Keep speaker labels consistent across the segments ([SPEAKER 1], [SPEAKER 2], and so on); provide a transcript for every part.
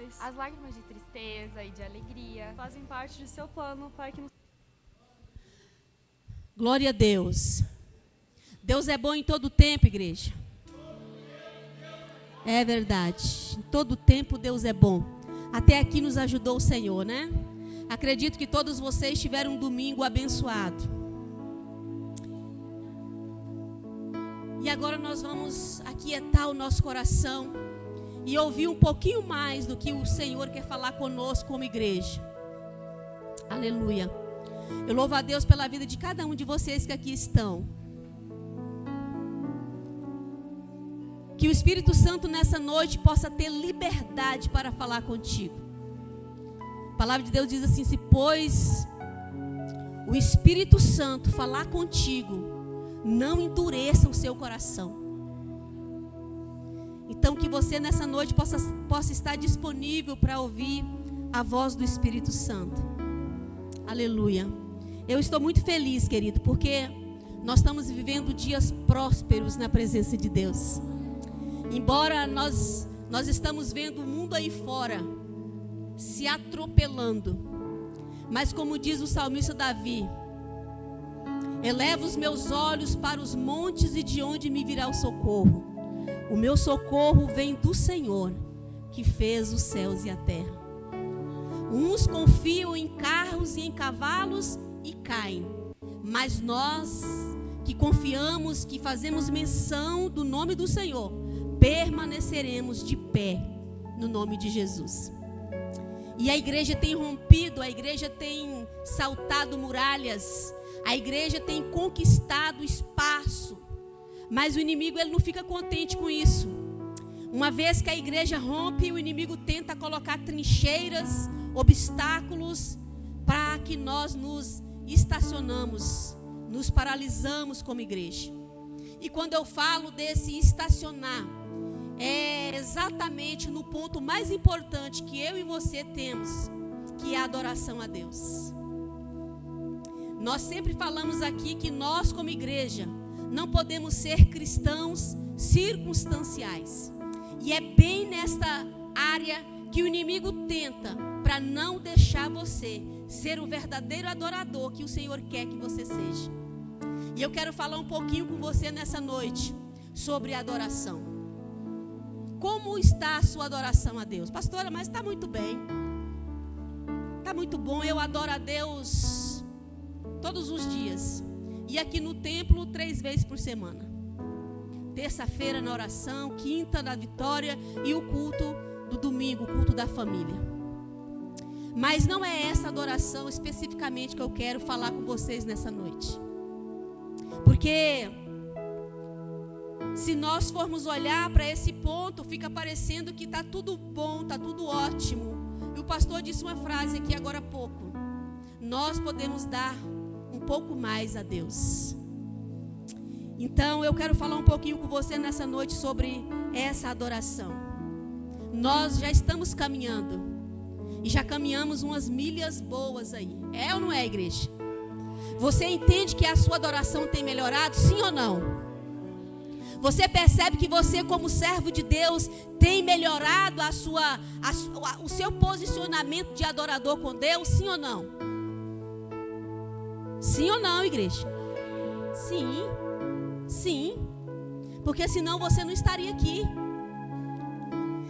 [SPEAKER 1] difíceis,
[SPEAKER 2] as lágrimas de tristeza e de alegria
[SPEAKER 1] fazem parte de seu plano para que nos...
[SPEAKER 3] Glória a Deus. Deus é bom em todo tempo, igreja. É verdade. Em todo tempo Deus é bom. Até aqui nos ajudou o Senhor, né? Acredito que todos vocês tiveram um domingo abençoado. E agora nós vamos aquietar o nosso coração e ouvir um pouquinho mais do que o Senhor quer falar conosco como igreja. Aleluia. Eu louvo a Deus pela vida de cada um de vocês que aqui estão. Que o Espírito Santo nessa noite possa ter liberdade para falar contigo. A palavra de Deus diz assim: se pois o Espírito Santo falar contigo, não endureça o seu coração. Então que você nessa noite possa estar disponível para ouvir a voz do Espírito Santo. Aleluia. Eu estou muito feliz, querido, porque nós estamos vivendo dias prósperos na presença de Deus. Embora nós estamos vendo o mundo aí fora se atropelando, mas como diz o salmista Davi: eleva os meus olhos para os montes e de onde me virá o socorro. O meu socorro vem do Senhor, que fez os céus e a terra. Uns confiam em carros e em cavalos e caem, mas nós que confiamos, que fazemos menção do nome do Senhor, permaneceremos de pé no nome de Jesus. E a igreja tem rompido, a igreja tem saltado muralhas, a igreja tem conquistado espaço, mas o inimigo ele não fica contente com isso. Uma vez que a igreja rompe, o inimigo tenta colocar trincheiras, obstáculos, para que nós nos estacionamos, nos paralisamos como igreja. E quando eu falo desse estacionar, é exatamente no ponto mais importante que eu e você temos, que é a adoração a Deus. Nós sempre falamos aqui que nós como igreja não podemos ser cristãos circunstanciais. E é bem nesta área que o inimigo tenta para não deixar você ser o verdadeiro adorador que o Senhor quer que você seja. E eu quero falar um pouquinho com você nessa noite sobre a adoração. Como está a sua adoração a Deus? Pastora, mas está muito bem. Está muito bom, eu adoro a Deus todos os dias. E aqui no templo 3 vezes por semana. Terça-feira na oração, quinta na vitória e o culto do domingo, o culto da família. Mas não é essa adoração especificamente que eu quero falar com vocês nessa noite. Porque se nós formos olhar para esse ponto, fica parecendo que está tudo bom, está tudo ótimo. E o pastor disse uma frase aqui agora há pouco: nós podemos dar um pouco mais a Deus. Então eu quero falar um pouquinho com você nessa noite sobre essa adoração. Nós já estamos caminhando e já caminhamos umas milhas boas aí. É ou não é, igreja? Você entende que a sua adoração tem melhorado, sim ou não? Você percebe que você, como servo de Deus, tem melhorado o seu posicionamento de adorador com Deus, sim ou não? Sim ou não, igreja? Sim, sim. Porque senão você não estaria aqui.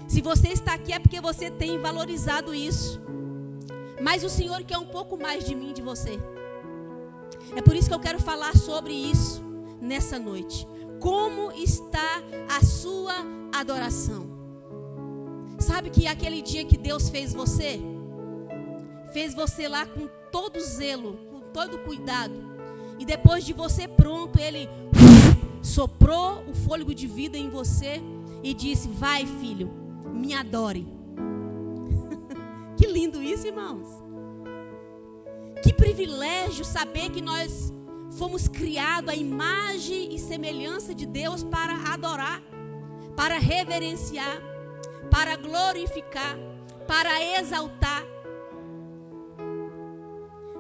[SPEAKER 3] Se você está aqui é porque você tem valorizado isso. Mas o Senhor quer um pouco mais de mim e de você. É por isso que eu quero falar sobre isso nessa noite. Como está a sua adoração? Sabe que aquele dia que Deus fez você lá com todo zelo, com todo cuidado, e depois de você pronto, Ele soprou o fôlego de vida em você e disse: vai, filho, me adore. Que lindo isso, irmãos. Que privilégio saber que nós fomos criados à imagem e semelhança de Deus para adorar, para reverenciar, para glorificar, para exaltar.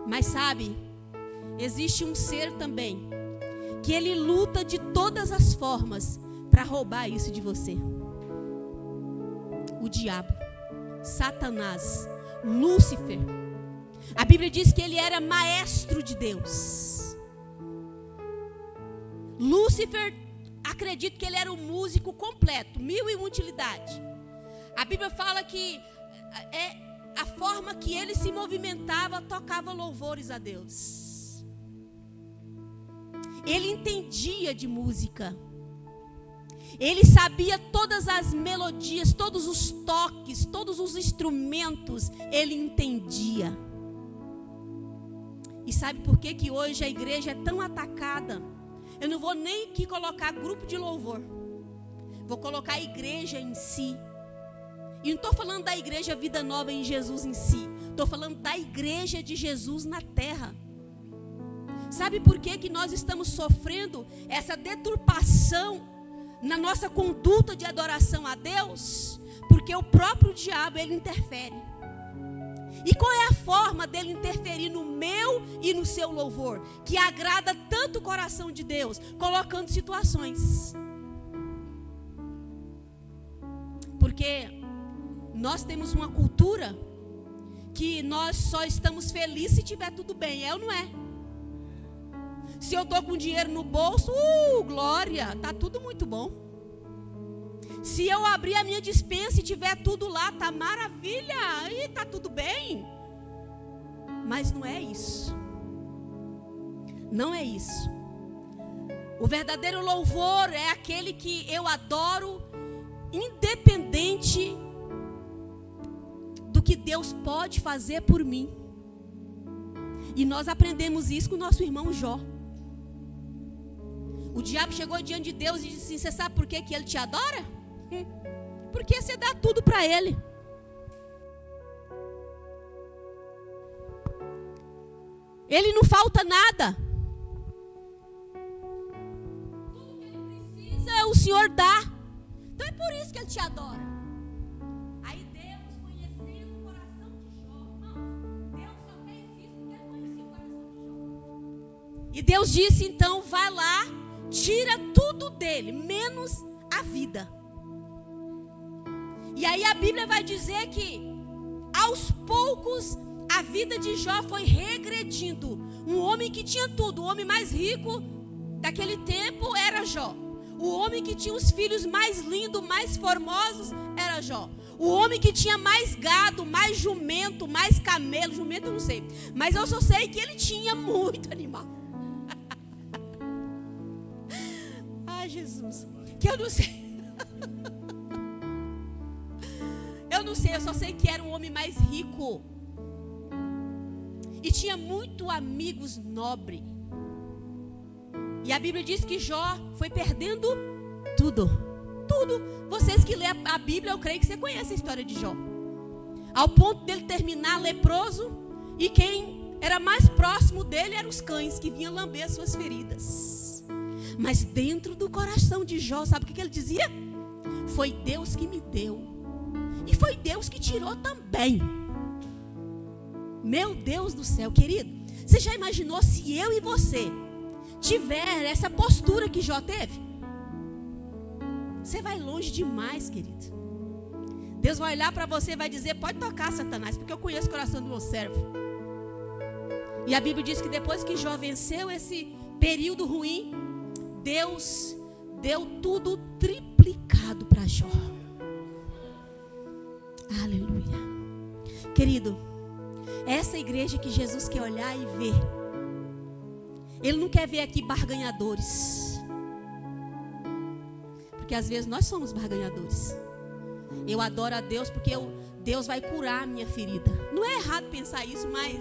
[SPEAKER 3] Mas sabe, existe um ser também que ele luta de todas as formas para roubar isso de você. O diabo. Satanás, Lúcifer. A Bíblia diz que ele era maestro de Deus. Lúcifer, acredito que ele era um músico completo, 1001 utilidade. A Bíblia fala que a forma que ele se movimentava, tocava louvores a Deus. Ele entendia de música. Ele sabia todas as melodias, todos os toques, todos os instrumentos, ele entendia. E sabe por que que hoje a igreja é tão atacada? Eu não vou nem aqui colocar grupo de louvor. Vou colocar a igreja em si. E não estou falando da igreja Vida Nova em Jesus em si. Estou falando da igreja de Jesus na terra. Sabe por que que nós estamos sofrendo essa deturpação na nossa conduta de adoração a Deus? Porque o próprio diabo, ele interfere. E qual é a forma dele interferir no meu e no seu louvor? Que agrada tanto o coração de Deus, colocando situações. Porque nós temos uma cultura que nós só estamos felizes se tiver tudo bem, é ou não é? Se eu estou com dinheiro no bolso, glória, está tudo muito bom. Se eu abrir a minha despensa e tiver tudo lá, tá maravilha, aí tá tudo bem. Mas não é isso. Não é isso. O verdadeiro louvor é aquele que eu adoro, independente do que Deus pode fazer por mim. E nós aprendemos isso com o nosso irmão Jó. O diabo chegou diante de Deus e disse assim: você sabe por que que ele te adora? Porque você dá tudo para ele. Ele não falta nada. Tudo que ele precisa, o Senhor dá. Então é por isso que ele te adora. Aí Deus, conhecendo o coração de Jó, irmão, Deus só fez isso porque ele conhecia o coração de Jó. E Deus disse: então vai lá, tira tudo dele, menos a vida. E aí a Bíblia vai dizer que aos poucos a vida de Jó foi regredindo. Um homem que tinha tudo, o homem mais rico daquele tempo era Jó. O homem que tinha os filhos mais lindos, mais formosos era Jó. O homem que tinha mais gado, mais jumento, mais camelo, jumento eu não sei, mas eu só sei que ele tinha muito animal. Ai, Jesus, que eu não sei. Eu não sei, eu só sei que era o homem mais rico. E tinha muito amigos nobres. E a Bíblia diz que Jó foi perdendo tudo. Tudo. Vocês que lêem a Bíblia, eu creio que você conhece a história de Jó. Ao ponto dele terminar leproso. E quem era mais próximo dele eram os cães que vinham lamber as suas feridas. Mas dentro do coração de Jó, sabe o que ele dizia? Foi Deus que me deu. E foi Deus que tirou também. Meu Deus do céu, querido. Você já imaginou se eu e você tiver essa postura que Jó teve? Você vai longe demais, querido. Deus vai olhar para você e vai dizer: pode tocar, Satanás, porque eu conheço o coração do meu servo. E a Bíblia diz que depois que Jó venceu esse período ruim, Deus deu tudo triplicado para Jó. Aleluia. Querido, essa igreja que Jesus quer olhar e ver. Ele não quer ver aqui barganhadores. Porque às vezes nós somos barganhadores. Eu adoro a Deus porque Deus vai curar a minha ferida. Não é errado pensar isso, mas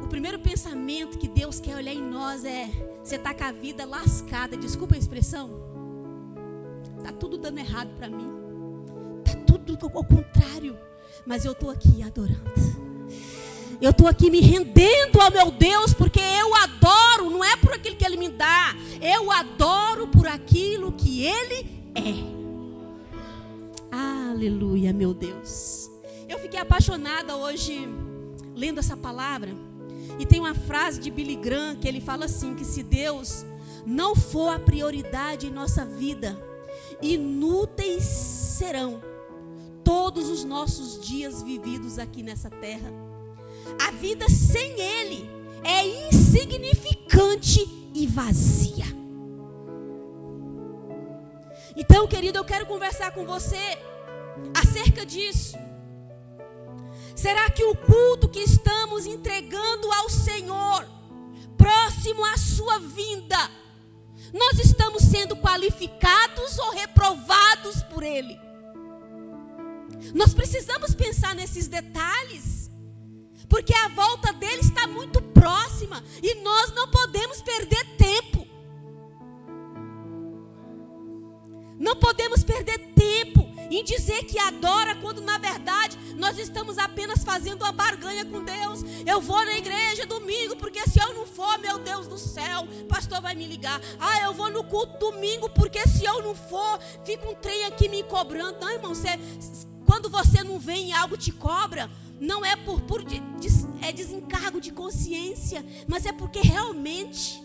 [SPEAKER 3] o primeiro pensamento que Deus quer olhar em nós é: você está com a vida lascada, desculpa a expressão. Está tudo dando errado para mim. Tudo ao contrário, mas eu estou aqui adorando. Eu estou aqui me rendendo ao meu Deus, porque eu adoro, não é por aquilo que Ele me dá, eu adoro por aquilo que Ele é. Aleluia, meu Deus. Eu fiquei apaixonada hoje lendo essa palavra, e tem uma frase de Billy Graham que ele fala assim: que se Deus não for a prioridade em nossa vida, inúteis serão todos os nossos dias vividos aqui nessa terra. A vida sem Ele é insignificante e vazia. Então, querido, eu quero conversar com você acerca disso. Será que o culto que estamos entregando ao Senhor, próximo à sua vinda, nós estamos sendo qualificados ou reprovados por Ele? Nós precisamos pensar nesses detalhes, porque a volta dele está muito próxima e nós não podemos perder tempo. Não podemos perder tempo em dizer que adora, quando na verdade nós estamos apenas fazendo uma barganha com Deus. Eu vou na igreja domingo, porque se eu não for, meu Deus do céu, o pastor vai me ligar. Eu vou no culto domingo, porque se eu não for, fica um trem aqui me cobrando. Não, irmão, quando você não vem e algo te cobra, não é por desencargo de consciência, mas é porque realmente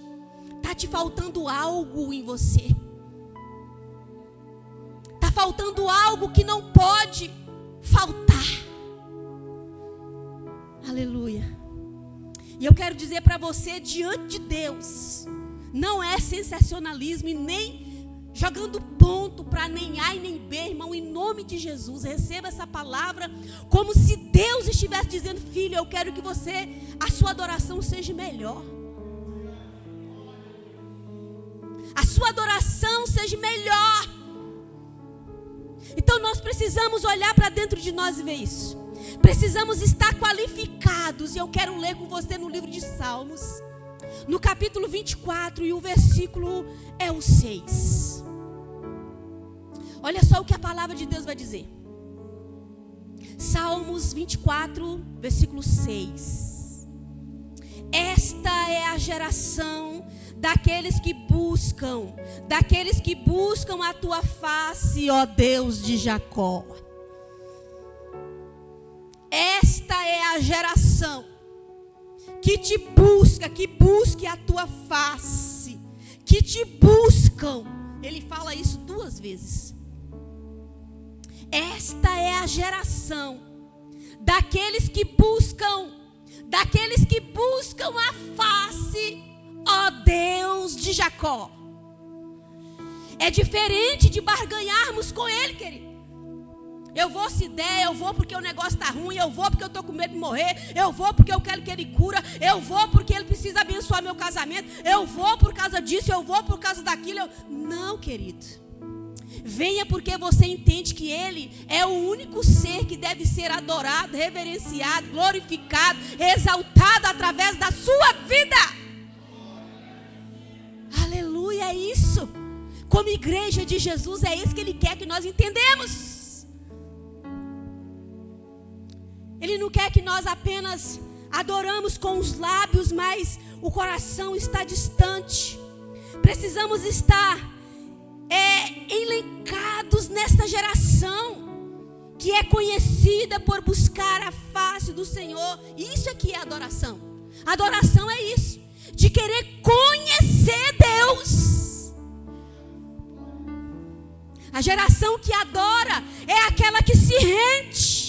[SPEAKER 3] está te faltando algo em você. Está faltando algo que não pode faltar. Aleluia. E eu quero dizer para você, diante de Deus, não é sensacionalismo e nem jogando ponto para nem A e nem B, irmão. Em nome de Jesus, receba essa palavra como se Deus estivesse dizendo: filho, eu quero que a sua adoração seja melhor. A sua adoração seja melhor. Então nós precisamos olhar para dentro de nós e ver isso. Precisamos estar qualificados. E eu quero ler com você no livro de Salmos, no capítulo 24, e o versículo é o 6. Olha só o que a palavra de Deus vai dizer. Salmos 24, versículo 6. Esta é a geração daqueles que buscam a tua face, ó Deus de Jacó. Esta é a geração que te busca, que busque a tua face, que te buscam. Ele fala isso 2 vezes. Esta é a geração daqueles que buscam a face, ó Deus de Jacó. É diferente de barganharmos com Ele, querido. Eu vou se der, eu vou porque o negócio está ruim, eu vou porque eu estou com medo de morrer, eu vou porque eu quero que Ele cura, eu vou porque Ele precisa abençoar meu casamento, eu vou por causa disso, eu vou por causa daquilo. Não, querido. Venha porque você entende que Ele é o único ser que deve ser adorado, reverenciado, glorificado, exaltado através da sua vida. Aleluia, é isso. Como igreja de Jesus, é isso que Ele quer que nós entendamos. Ele não quer que nós apenas adoramos com os lábios, mas o coração está distante. Precisamos estar elencados nesta geração que é conhecida por buscar a face do Senhor. Isso aqui é adoração. Adoração é isso, de querer conhecer Deus. A geração que adora é aquela que se rende.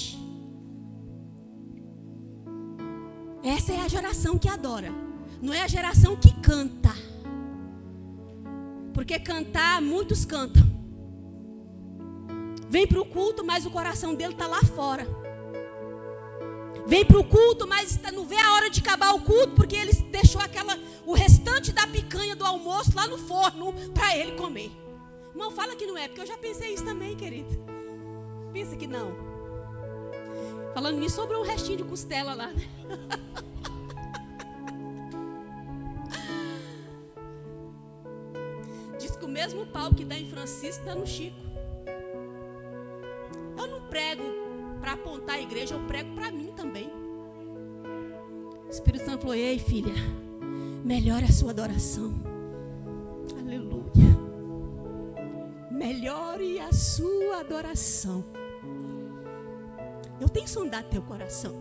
[SPEAKER 3] Essa é a geração que adora. Não é a geração que canta. Porque cantar, muitos cantam. Vem para o culto, mas o coração dele está lá fora. Vem para o culto, mas não vê a hora de acabar o culto, porque ele deixou o restante da picanha do almoço lá no forno para ele comer. Irmão, fala que não é, porque eu já pensei isso também, querido. Pensa que não. Falando nisso, sobrou um restinho de costela lá, né? Diz que o mesmo pau que dá em Francisco dá no Chico. Eu não prego para apontar a igreja, eu prego para mim também. O Espírito Santo falou: ei, filha, melhore a sua adoração. Aleluia. Melhore a sua adoração. Eu tenho sondado teu coração.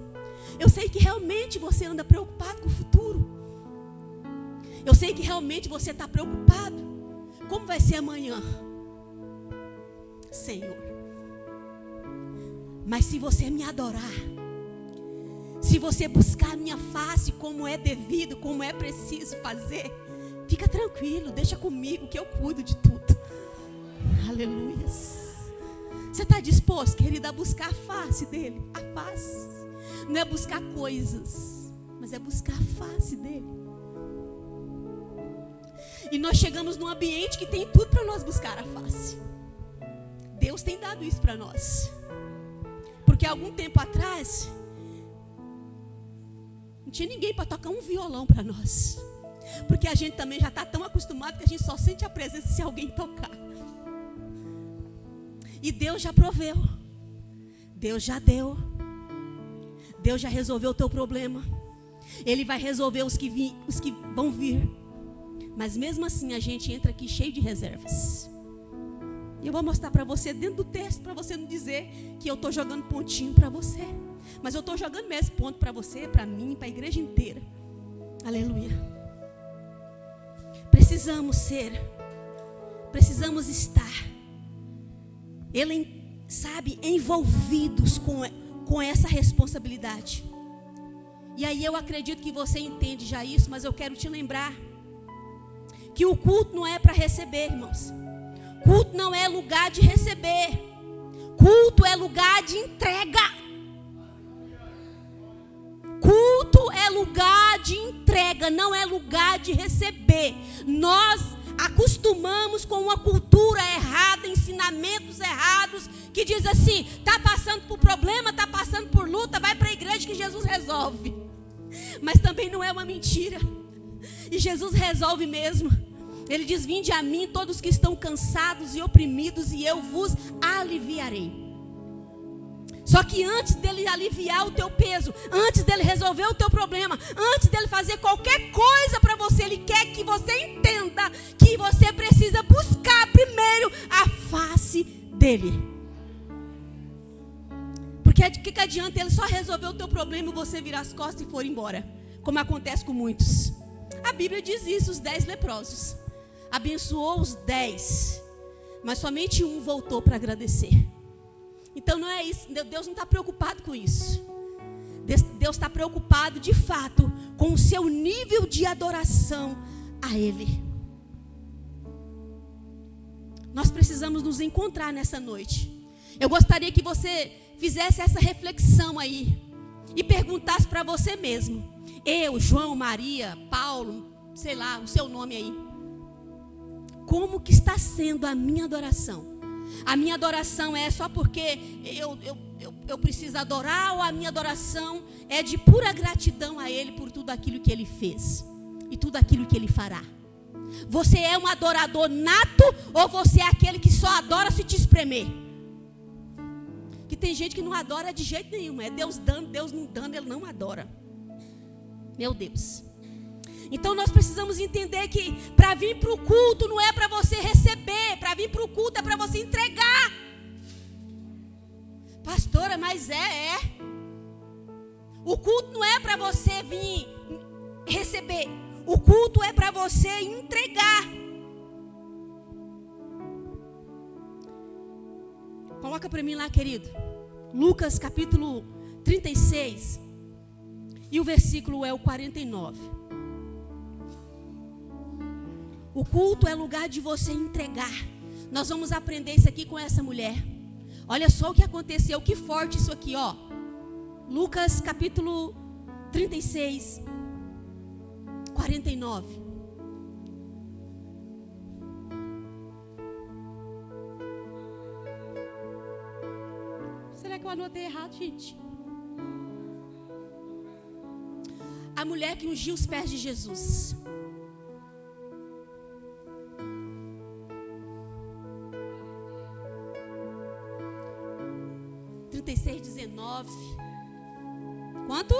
[SPEAKER 3] Eu sei que realmente você anda preocupado com o futuro. Eu sei que realmente você está preocupado. Como vai ser amanhã? Senhor. Mas se você me adorar, se você buscar a minha face como é devido, como é preciso fazer, fica tranquilo, deixa comigo que eu cuido de tudo. Aleluia. Você está disposto, querida, a buscar a face dele? A face. Não é buscar coisas, mas é buscar a face dele. E nós chegamos num ambiente que tem tudo para nós buscar a face. Deus tem dado isso para nós. Porque há algum tempo atrás, não tinha ninguém para tocar um violão para nós. Porque a gente também já está tão acostumado que a gente só sente a presença se alguém tocar. E Deus já proveu. Deus já deu. Deus já resolveu o teu problema. Ele vai resolver os que vão vir. Mas mesmo assim a gente entra aqui cheio de reservas. E eu vou mostrar para você dentro do texto, para você não dizer que eu estou jogando pontinho para você. Mas eu estou jogando mesmo ponto para você, para mim, para a igreja inteira. Aleluia. Precisamos estar, envolvidos com essa responsabilidade. E aí eu acredito que você entende já isso, mas eu quero te lembrar que o culto não é para receber, irmãos. Culto não é lugar de receber. Culto é lugar de entrega. Culto é lugar de entrega, não é lugar de receber. Nós acostumamos com uma cultura errada, ensinamentos errados, que diz assim: está passando por problema, está passando por luta, vai para a igreja que Jesus resolve. Mas também não é uma mentira. E Jesus resolve mesmo. Ele diz: vinde a mim todos que estão cansados e oprimidos, e eu vos aliviarei. Só que antes dele aliviar o teu peso, antes dele resolver o teu problema, antes dele fazer qualquer coisa para você, ele quer que você entenda que você precisa buscar primeiro a face dele. Porque de que adianta ele só resolver o teu problema e você virar as costas e for embora, como acontece com muitos. A Bíblia diz isso: os 10 leprosos. Abençoou os 10, mas somente um voltou para agradecer. Então não é isso, Deus não está preocupado com isso. Deus está preocupado de fato com o seu nível de adoração a Ele. Nós precisamos nos encontrar nessa noite. Eu gostaria que você fizesse essa reflexão aí e perguntasse para você mesmo: eu, João, Maria, Paulo, sei lá, o seu nome aí, como que está sendo a minha adoração? A minha adoração é só porque eu preciso adorar, ou a minha adoração é de pura gratidão a Ele por tudo aquilo que Ele fez e tudo aquilo que Ele fará? Você é um adorador nato, ou você é aquele que só adora se te espremer? Que tem gente que não adora de jeito nenhum. É Deus dando, Deus não dando, Ele não adora. Meu Deus. Então nós precisamos entender que para vir para o culto não é para você receber. Para vir para o culto é para você entregar. Pastora, mas é. O culto não é para você vir receber. O culto é para você entregar. Coloca para mim lá, querido. Lucas capítulo 36. E o versículo é o 49. O culto é lugar de você entregar. Nós vamos aprender isso aqui com essa mulher. Olha só o que aconteceu, que forte isso aqui, ó. Lucas capítulo 36, 49. Será que eu anotei errado, gente? A mulher que ungiu os pés de Jesus. Quanto?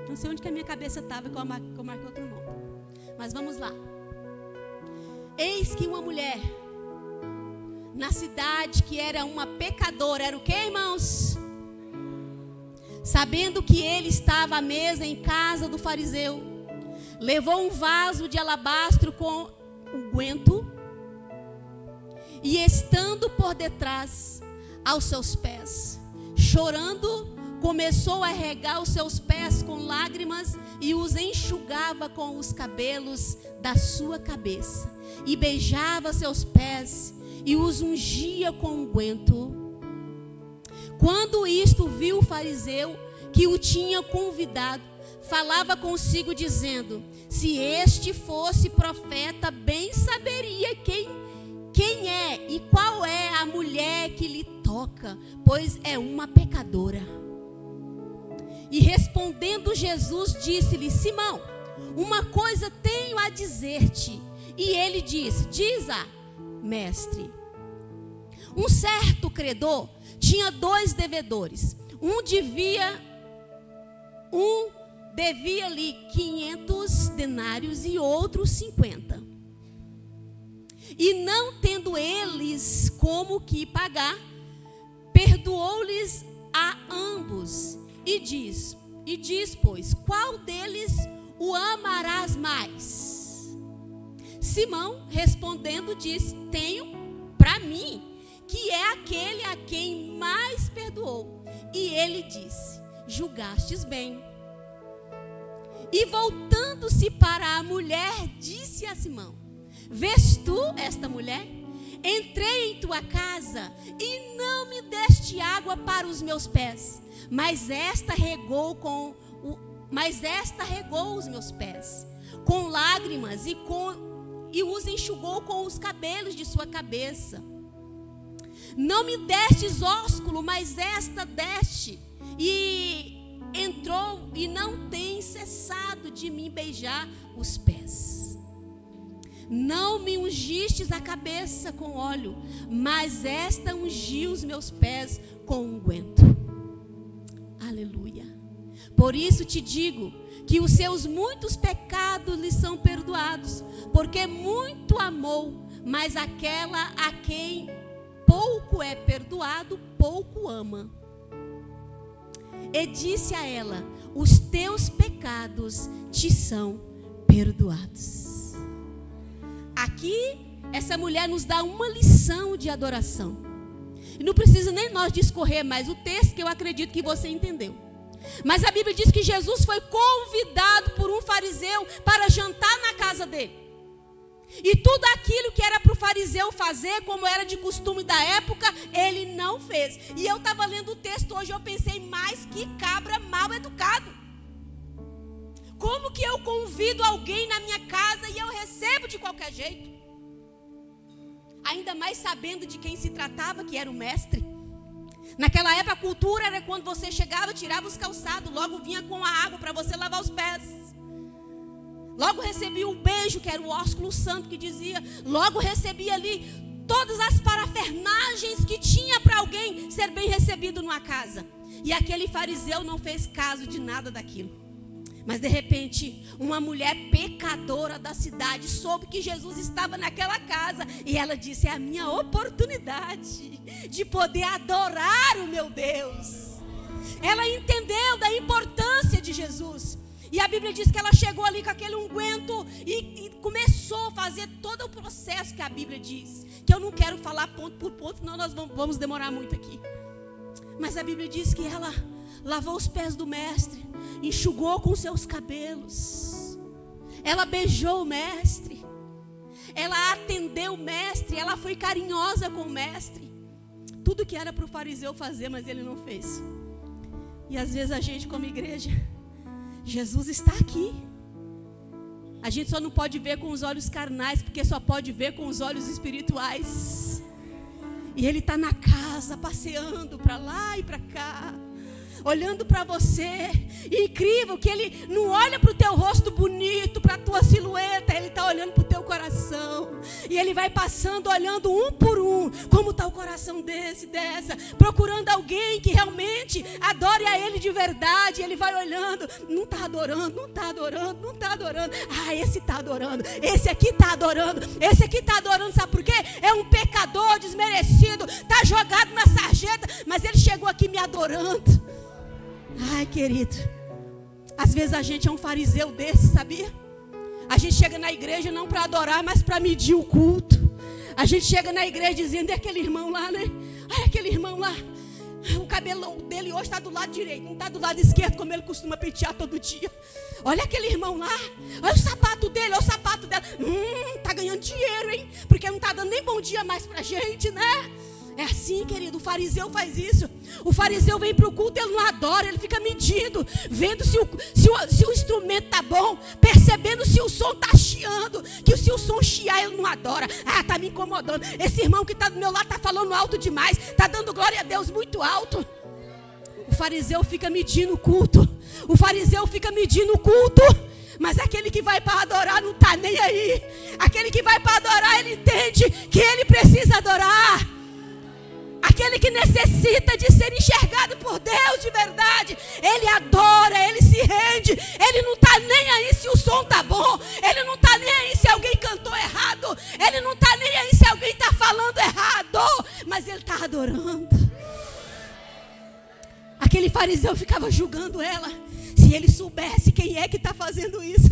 [SPEAKER 3] Não sei onde que a minha cabeça estava, que eu marquei outro nome. Mas vamos lá. Eis que uma mulher na cidade que era uma pecadora, era o que, irmãos? Sabendo que ele estava à mesa em casa do fariseu, levou um vaso de alabastro com unguento e estando por detrás aos seus pés, chorando, começou a regar os seus pés com lágrimas e os enxugava com os cabelos da sua cabeça, e beijava seus pés e os ungia com unguento. Quando isto viu o fariseu que o tinha convidado, falava consigo dizendo: se este fosse profeta, bem saberia quem é e qual é a mulher que lhe toca, pois é uma pecadora. E respondendo Jesus, disse-lhe: Simão, uma coisa tenho a dizer-te. E ele disse: diz-a, mestre. Um certo credor tinha 2 devedores. Um devia-lhe 500 denários e outro 50. E não tendo eles como que pagar, perdoou-lhes a ambos. E diz, pois, qual deles o amarás mais? Simão, respondendo, disse: tenho para mim que é aquele a quem mais perdoou. E ele disse: julgastes bem. E voltando-se para a mulher, disse a Simão: vês tu esta mulher? Entrei em tua casa e não me deste água para os meus pés, mas esta regou os meus pés com lágrimas e os enxugou com os cabelos de sua cabeça. Não me destes ósculo, mas esta deste, e entrou e não tem cessado de me beijar os pés. Não me ungistes a cabeça com óleo, mas esta ungiu os meus pés com unguento. Aleluia. Por isso te digo que os seus muitos pecados lhe são perdoados, porque muito amou, mas aquela a quem pouco é perdoado, pouco ama. E disse a ela: os teus pecados te são perdoados. Aqui, essa mulher nos dá uma lição de adoração. E não precisa nem nós discorrer mais o texto, que eu acredito que você entendeu. Mas a Bíblia diz que Jesus foi convidado por um fariseu para jantar na casa dele. E tudo aquilo que era para o fariseu fazer, como era de costume da época, ele não fez. E eu estava lendo o texto hoje, eu pensei: mais que cabra mal educado. Como que eu convido alguém na minha casa e eu recebo de qualquer jeito? Ainda mais sabendo de quem se tratava, que era o mestre. Naquela época a cultura era quando você chegava, tirava os calçados, logo vinha com a água para você lavar os pés. Logo recebia o beijo, que era o ósculo santo que dizia. Logo recebia ali todas as parafernagens que tinha para alguém ser bem recebido numa casa. E aquele fariseu não fez caso de nada daquilo. Mas de repente, uma mulher pecadora da cidade soube que Jesus estava naquela casa. E ela disse: é a minha oportunidade de poder adorar o meu Deus. Ela entendeu da importância de Jesus. E a Bíblia diz que ela chegou ali com aquele unguento e começou a fazer todo o processo que a Bíblia diz. Que eu não quero falar ponto por ponto, senão nós vamos demorar muito aqui. Mas a Bíblia diz que ela lavou os pés do mestre, enxugou com seus cabelos. Ela beijou o mestre. Ela atendeu o mestre. Ela foi carinhosa com o mestre. Tudo que era para o fariseu fazer, mas ele não fez. E às vezes a gente, como igreja, Jesus está aqui. A gente só não pode ver com os olhos carnais, porque só pode ver com os olhos espirituais. E Ele está na casa, passeando para lá e para cá, olhando para você. E incrível que Ele não olha para o teu rosto bonito, para a tua silhueta. Ele está olhando para o teu coração. E Ele vai passando, olhando um por um, como está o coração desse, dessa, procurando alguém que realmente adore a Ele de verdade. Ele vai olhando, não está adorando, não está adorando, não está adorando. Ah, esse está adorando, esse aqui está adorando, esse aqui está adorando. Sabe por quê? É um pecador desmerecido, está jogado na sarjeta, mas ele chegou aqui me adorando. Ai, querido, às vezes a gente é um fariseu desse, sabia? A gente chega na igreja não para adorar, mas para medir o culto. A gente chega na igreja dizendo, é aquele irmão lá, né? Ai, aquele irmão lá. O cabelo dele hoje está do lado direito, não está do lado esquerdo, como ele costuma pentear todo dia. Olha aquele irmão lá. Olha o sapato dele, olha o sapato dela. Está ganhando dinheiro, hein? Porque não está dando nem bom dia mais para a gente, né? É assim, querido, o fariseu faz isso. O fariseu vem para o culto, ele não adora, ele fica medindo, vendo se o instrumento está bom, percebendo se o som está chiando, que se o som chiar, ele não adora. Ah, está me incomodando. Esse irmão que está do meu lado está falando alto demais, está dando glória a Deus muito alto. O fariseu fica medindo o culto. O fariseu fica medindo o culto. Mas aquele que vai para adorar não está nem aí. Aquele que vai para adorar, ele entende que ele precisa adorar. Aquele que necessita de ser enxergado por Deus de verdade, ele adora, ele se rende. Ele não está nem aí se o som está bom. Ele não está nem aí se alguém cantou errado. Ele não está nem aí se alguém está falando errado. Mas ele está adorando. Aquele fariseu ficava julgando ela. Se ele soubesse quem é que está fazendo isso.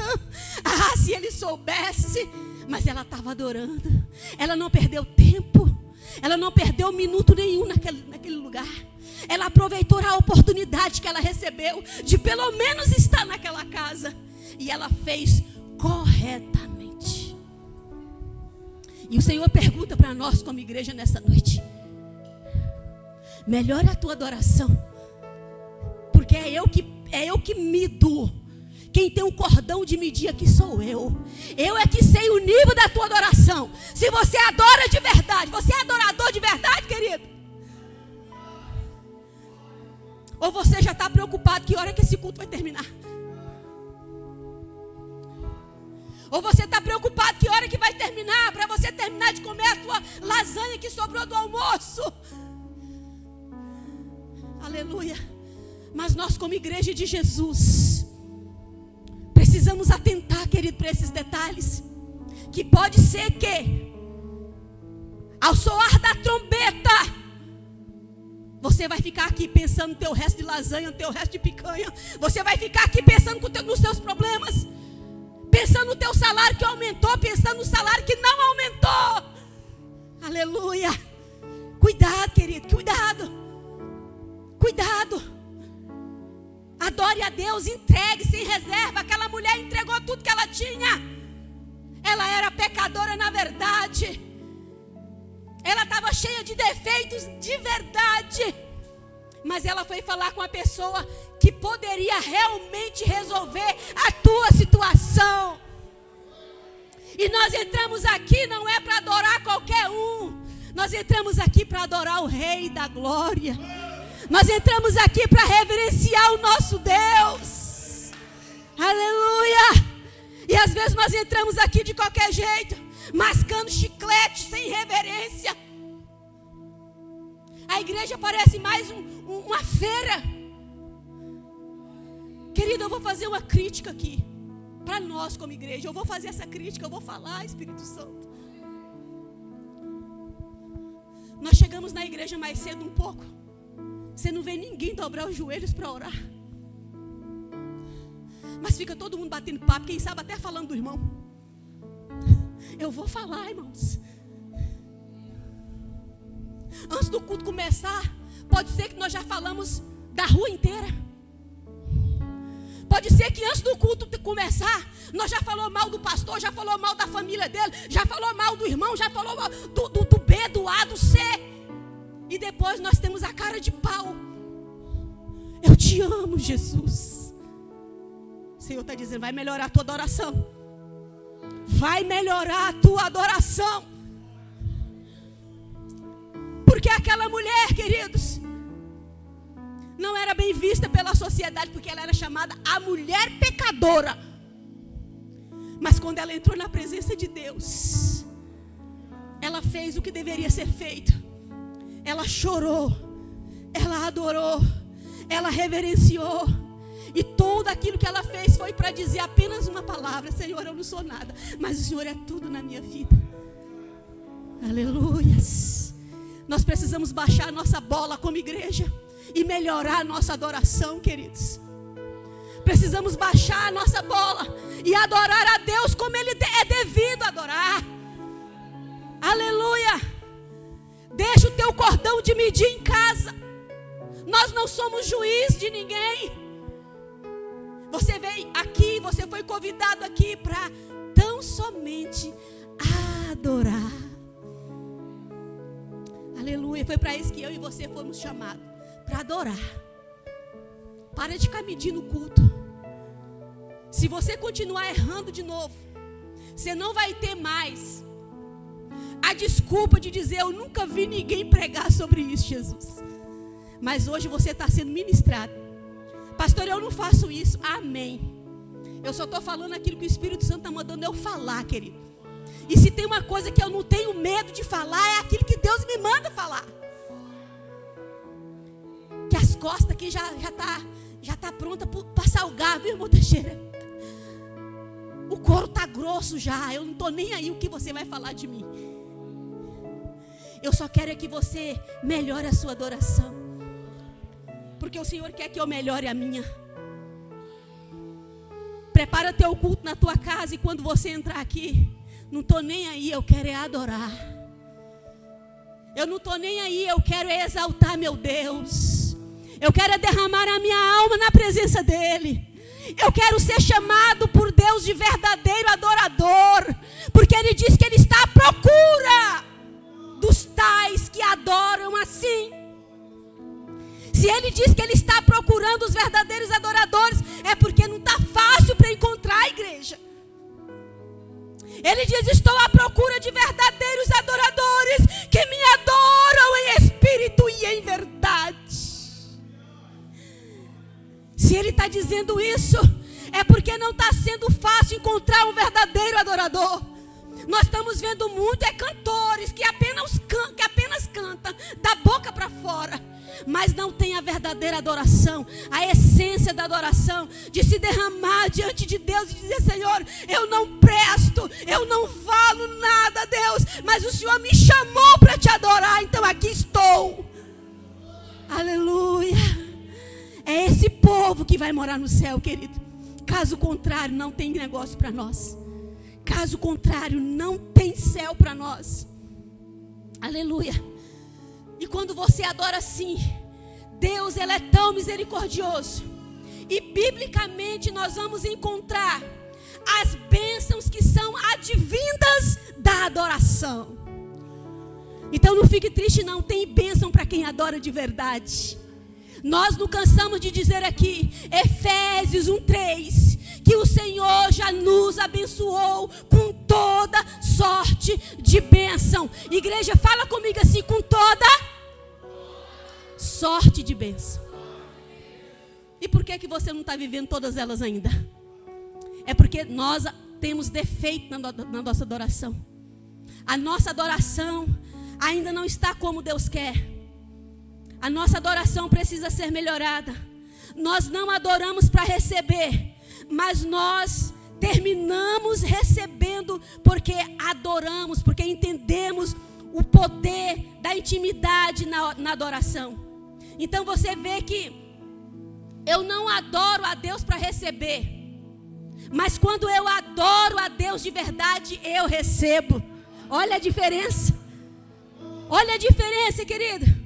[SPEAKER 3] Ah, se ele soubesse. Mas ela estava adorando. Ela não perdeu tempo. Ela não perdeu minuto nenhum naquele lugar. Ela aproveitou a oportunidade que ela recebeu de pelo menos estar naquela casa. E ela fez corretamente. E o Senhor pergunta para nós como igreja nessa noite: melhore a tua adoração. Porque é eu que mido. Quem tem um cordão de medir aqui sou eu. Eu é que sei o nível da tua adoração. Se você adora de verdade, você é adorador de verdade, querido? Ou você já está preocupado que hora que esse culto vai terminar? Ou você está preocupado que hora que vai terminar, para você terminar de comer a tua lasanha que sobrou do almoço? Aleluia. Mas nós como igreja de Jesus precisamos atentar, querido, para esses detalhes. Que pode ser que ao soar da trombeta você vai ficar aqui pensando no teu resto de lasanha, no teu resto de picanha. Você vai ficar aqui pensando nos seus problemas, pensando no teu salário que aumentou, pensando no salário que não aumentou. Aleluia. Cuidado, querido, cuidado. Cuidado. Adore a Deus, entregue sem reserva. Aquela mulher entregou tudo que ela tinha. Ela era pecadora na verdade. Ela estava cheia de defeitos de verdade. Mas ela foi falar com a pessoa que poderia realmente resolver a tua situação. E nós entramos aqui não é para adorar qualquer um. Nós entramos aqui para adorar o Rei da Glória. Nós entramos aqui para reverenciar o nosso Deus. Aleluia. E às vezes nós entramos aqui de qualquer jeito, mascando chiclete, sem reverência. A igreja parece mais uma feira. Querido, eu vou fazer uma crítica aqui. Para nós como igreja, eu vou fazer essa crítica, eu vou falar, Espírito Santo. Nós chegamos na igreja mais cedo um pouco. Você não vê ninguém dobrar os joelhos para orar. Mas fica todo mundo batendo papo, quem sabe até falando do irmão. Eu vou falar, irmãos. Antes do culto começar, pode ser que nós já falamos da rua inteira. Pode ser que antes do culto começar, nós já falou mal do pastor, já falou mal da família dele, já falou mal do irmão, já falou mal do B, do A, do C. E depois nós temos a cara de pau. Eu te amo, Jesus. O Senhor está dizendo, vai melhorar a tua adoração. Vai melhorar a tua adoração. Porque aquela mulher, queridos, não era bem vista pela sociedade, porque ela era chamada a mulher pecadora. Mas quando ela entrou na presença de Deus, ela fez o que deveria ser feito. Ela chorou, ela adorou, ela reverenciou. E tudo aquilo que ela fez foi para dizer apenas uma palavra: Senhor, eu não sou nada, mas o Senhor é tudo na minha vida. Aleluias. Nós precisamos baixar a nossa bola como igreja e melhorar a nossa adoração, queridos. Precisamos baixar a nossa bola e adorar a Deus como Ele é devido adorar. Aleluia. Deixa o teu cordão de medir em casa. Nós não somos juiz de ninguém. Você veio aqui, você foi convidado aqui para tão somente adorar. Aleluia. Foi para isso que eu e você fomos chamados, para adorar. Para de ficar medindo o culto. Se você continuar errando de novo, você não vai ter mais a desculpa de dizer: eu nunca vi ninguém pregar sobre isso, Jesus. Mas hoje você está sendo ministrado. Pastor, eu não faço isso. Amém. Eu só estou falando aquilo que o Espírito Santo está mandando eu falar, querido. E se tem uma coisa que eu não tenho medo de falar, é aquilo que Deus me manda falar. Que as costas aqui já está pronta para salgar, viu, irmão Teixeira? O couro está grosso já. Eu não estou nem aí o que você vai falar de mim. Eu só quero é que você melhore a sua adoração. Porque o Senhor quer que eu melhore a minha. Prepara teu culto na tua casa. E quando você entrar aqui, não estou nem aí, eu quero é adorar. Eu não estou nem aí, eu quero é exaltar meu Deus. Eu quero é derramar a minha alma na presença dEle. Eu quero ser chamado por Deus de verdadeiro adorador. Porque Ele diz que Ele está à procura dos tais que adoram assim. Se Ele diz que Ele está procurando os verdadeiros adoradores, é porque não está fácil para encontrar a igreja. Ele diz: estou à procura de verdadeiros adoradores que me adoram em espírito e em verdade. Se Ele está dizendo isso, é porque não está sendo fácil encontrar um verdadeiro adorador. Nós estamos vendo muito cantores que apenas cantam da boca para fora, mas não tem a verdadeira adoração, a essência da adoração, de se derramar diante de Deus e dizer: Senhor, eu não presto, eu não valo nada, Deus, mas o Senhor me chamou para te adorar, então aqui estou. Aleluia. É esse povo que vai morar no céu, querido. Caso contrário, não tem negócio para nós. Caso contrário, não tem céu para nós. Aleluia. E quando você adora assim, Deus, Ele é tão misericordioso. E biblicamente nós vamos encontrar as bênçãos que são advindas da adoração. Então não fique triste não, tem bênção para quem adora de verdade. Nós não cansamos de dizer aqui, Efésios 1:3, que o Senhor já nos abençoou com toda sorte de bênção. Igreja, fala comigo assim: com toda sorte de bênção. E por que você não está vivendo todas elas ainda? É porque nós temos defeito na nossa adoração. A nossa adoração ainda não está como Deus quer. A nossa adoração precisa ser melhorada. Nós não adoramos para receber, mas nós terminamos recebendo porque adoramos, porque entendemos o poder da intimidade na adoração. Então você vê que eu não adoro a Deus para receber, mas quando eu adoro a Deus de verdade, eu recebo. Olha a diferença. Olha a diferença, querido.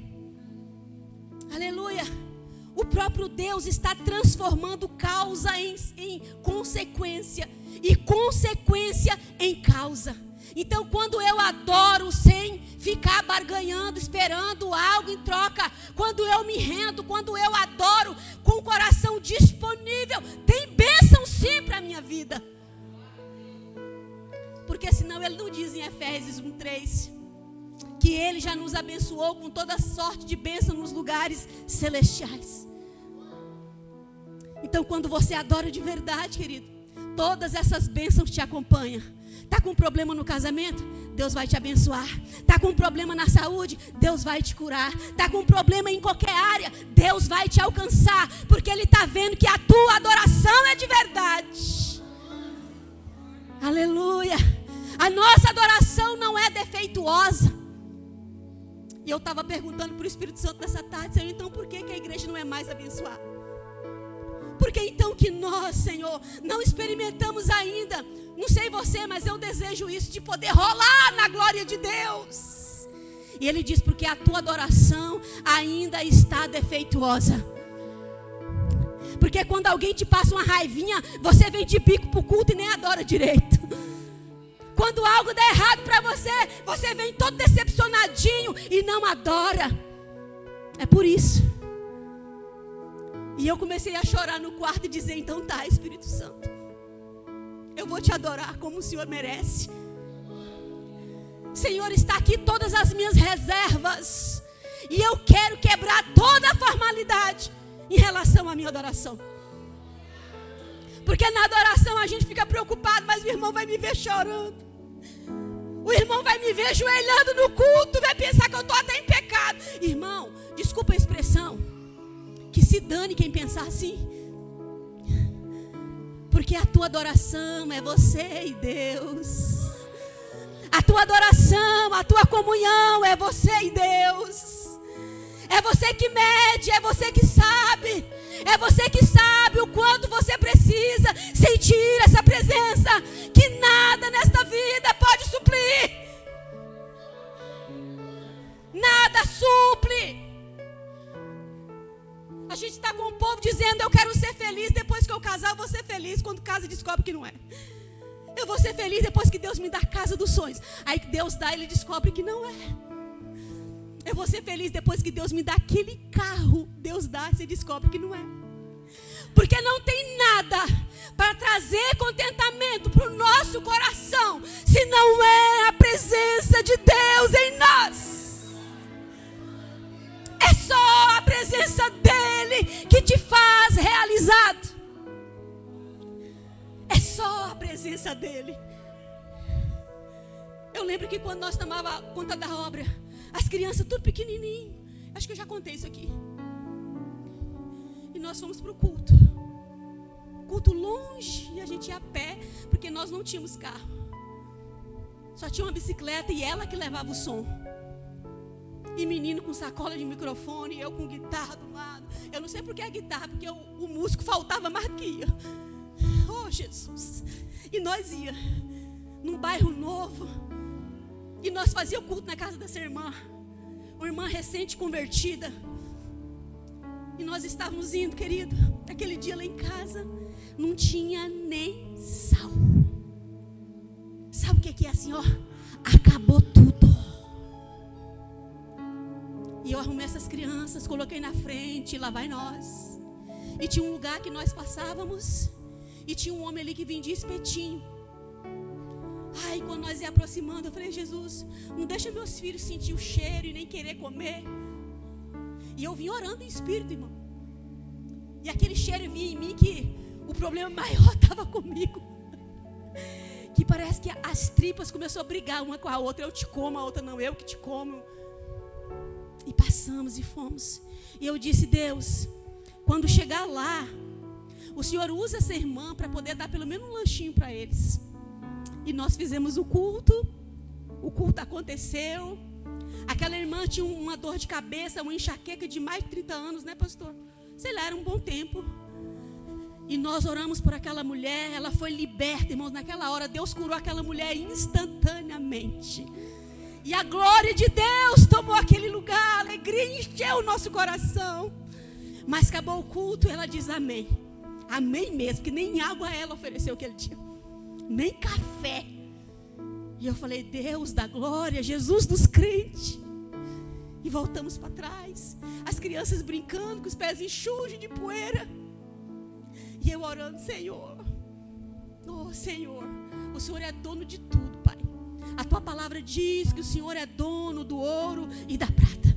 [SPEAKER 3] Aleluia. O próprio Deus está transformando causa em consequência e consequência em causa. Então quando eu adoro sem ficar barganhando, esperando algo em troca, quando eu me rendo, quando eu adoro com o coração disponível, tem bênção sim para a minha vida. Porque senão Ele não diz em Efésios 1:3 que Ele já nos abençoou com toda sorte de bênção nos lugares celestiais. Então quando você adora de verdade, querido, todas essas bênçãos te acompanham. Está com problema no casamento? Deus vai te abençoar. Está com problema na saúde? Deus vai te curar. Está com problema em qualquer área? Deus vai te alcançar. Porque Ele está vendo que a tua adoração é de verdade. Aleluia. A nossa adoração não é defeituosa. E eu estava perguntando para o Espírito Santo nessa tarde: Senhor, então por que a igreja não é mais abençoada? Por que então que nós, Senhor, não experimentamos ainda Não sei você, mas eu desejo isso, de poder rolar na glória de Deus. E ele diz, porque a tua adoração ainda está defeituosa. Porque quando alguém te passa uma raivinha, você vem de bico pro culto e nem adora direito. Quando algo dá errado para você, você vem todo decepcionadinho e não adora. É por isso. E eu comecei a chorar no quarto e dizer, então tá, Espírito Santo, eu vou te adorar como o Senhor merece. Senhor, está aqui todas as minhas reservas. E eu quero quebrar toda a formalidade em relação à minha adoração. Porque na adoração a gente fica preocupado, mas o irmão vai me ver chorando. O irmão vai me ver ajoelhando no culto, vai pensar que eu estou até em pecado. Irmão, desculpa a expressão, que se dane quem pensar assim. Porque a tua adoração é você e Deus. A tua adoração, a tua comunhão é você e Deus. É você que mede, é você que sabe. É você que sabe o quanto você precisa sentir essa presença, que nada nesta vida pode suprir. Nada supre. A gente está com o povo dizendo, eu quero ser feliz, depois que eu casar eu vou ser feliz. Quando casa descobre que não é. Eu vou ser feliz depois que Deus me dá a casa dos sonhos. Aí Deus dá, ele descobre que não é. Eu vou ser feliz depois que Deus me dá aquele carro. Deus dá, você descobre que não é. Porque não tem nada para trazer contentamento para o nosso coração, se não é a presença de Deus em nós. É só a presença dele que te faz realizado. É só a presença dele. Eu lembro que quando nós tomava conta da obra, as crianças tudo pequenininho, acho que eu já contei isso aqui. E nós fomos para o culto. Culto longe, e a gente ia a pé, porque nós não tínhamos carro. Só tinha uma bicicleta e ela que levava o som. E menino com sacola de microfone, eu com guitarra do lado. Eu não sei por que a guitarra, porque o músico faltava mais do que ia. Oh, Jesus. E nós ia num bairro novo. E nós fazíamos culto na casa dessa irmã. Uma irmã recente convertida. E nós estávamos indo, querido. Aquele dia lá em casa, não tinha nem sal. Sabe o que é assim, ó? Acabou tudo. E eu arrumei essas crianças, coloquei na frente, lá vai nós. E tinha um lugar que nós passávamos, e tinha um homem ali que vendia espetinho. Ai, quando nós ia aproximando, eu falei, Jesus, não deixa meus filhos sentir o cheiro e nem querer comer. E eu vim orando em espírito, irmão. E aquele cheiro vinha em mim que o problema maior estava comigo. Que parece que as tripas começaram a brigar uma com a outra. Eu te como, a outra não, eu que te como. E passamos e fomos. E eu disse, Deus, quando chegar lá, o Senhor usa essa irmã para poder dar pelo menos um lanchinho para eles. E nós fizemos o culto aconteceu. Aquela irmã tinha uma dor de cabeça, uma enxaqueca de mais de 30 anos, né, pastor? Sei lá, era um bom tempo. E nós oramos por aquela mulher, ela foi liberta, irmãos. Naquela hora, Deus curou aquela mulher instantaneamente. E a glória de Deus tomou aquele lugar, a alegria encheu o nosso coração. Mas acabou o culto e ela diz amém. Amém mesmo, porque nem água ela ofereceu aquele dia. Nem café. E eu falei, Deus da glória, Jesus dos crentes. E voltamos para trás. As crianças brincando com os pés enxujos de poeira. E eu orando, Senhor. Oh, Senhor, o Senhor é dono de tudo, Pai. A tua palavra diz que o Senhor é dono do ouro e da prata.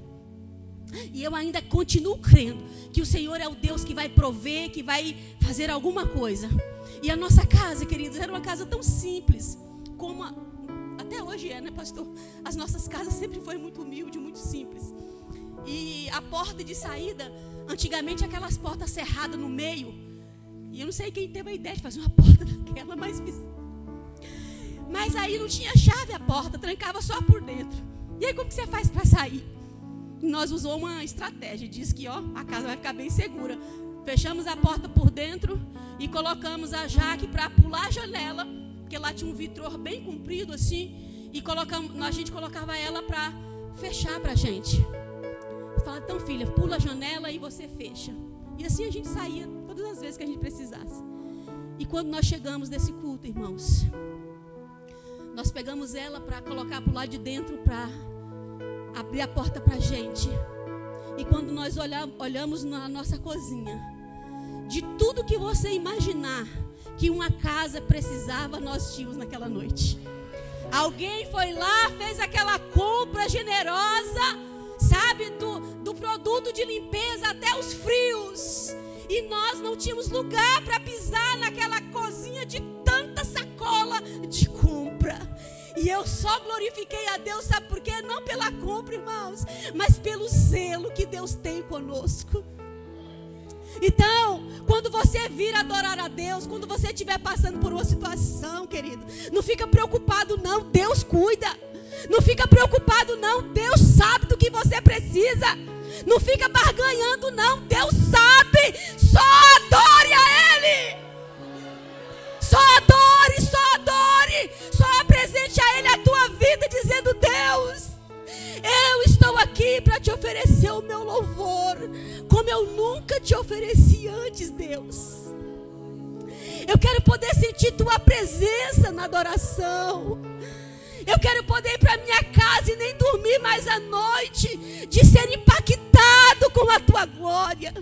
[SPEAKER 3] E eu ainda continuo crendo que o Senhor é o Deus que vai prover, que vai fazer alguma coisa. E a nossa casa, queridos, era uma casa tão simples como até hoje é, né, pastor? As nossas casas sempre foi muito humilde, muito simples. E a porta de saída, antigamente aquelas portas cerradas no meio. E eu não sei quem teve a ideia de fazer uma porta daquela, mas aí não tinha chave a porta, trancava só por dentro. E aí como que você faz para sair? Nós usamos uma estratégia, diz que ó, a casa vai ficar bem segura. Fechamos a porta por dentro e colocamos a Jaque para pular a janela, porque lá tinha um vitrô bem comprido assim, e a gente colocava ela para fechar para a gente. Falava, então filha, pula a janela e você fecha. E assim a gente saía todas as vezes que a gente precisasse. E quando nós chegamos nesse culto, irmãos, nós pegamos ela para colocar para o lado de dentro, para abrir a porta para a gente. E quando nós olhamos na nossa cozinha, de tudo que você imaginar que uma casa precisava, nós tínhamos naquela noite. Alguém foi lá, fez aquela compra generosa, sabe, do produto de limpeza até os frios. E nós não tínhamos lugar para pisar naquela cozinha de tanta sacola de compra. E eu só glorifiquei a Deus, sabe por quê? Não pela compra, irmãos, mas pelo zelo que Deus tem conosco. Então, quando você vir adorar a Deus, quando você estiver passando por uma situação, querido, não fica preocupado não, Deus cuida. Não fica preocupado não, Deus sabe do que você precisa. Não fica barganhando não, Deus sabe. Só adore a Ele. Só adore, só adore. Só apresente a Ele a tua vida dizendo, Deus, eu estou aqui para te oferecer o meu louvor, como eu nunca te ofereci antes, Deus. Eu quero poder sentir tua presença na adoração. Eu quero poder ir para minha casa e nem dormir mais à noite, de ser impactado com a tua glória.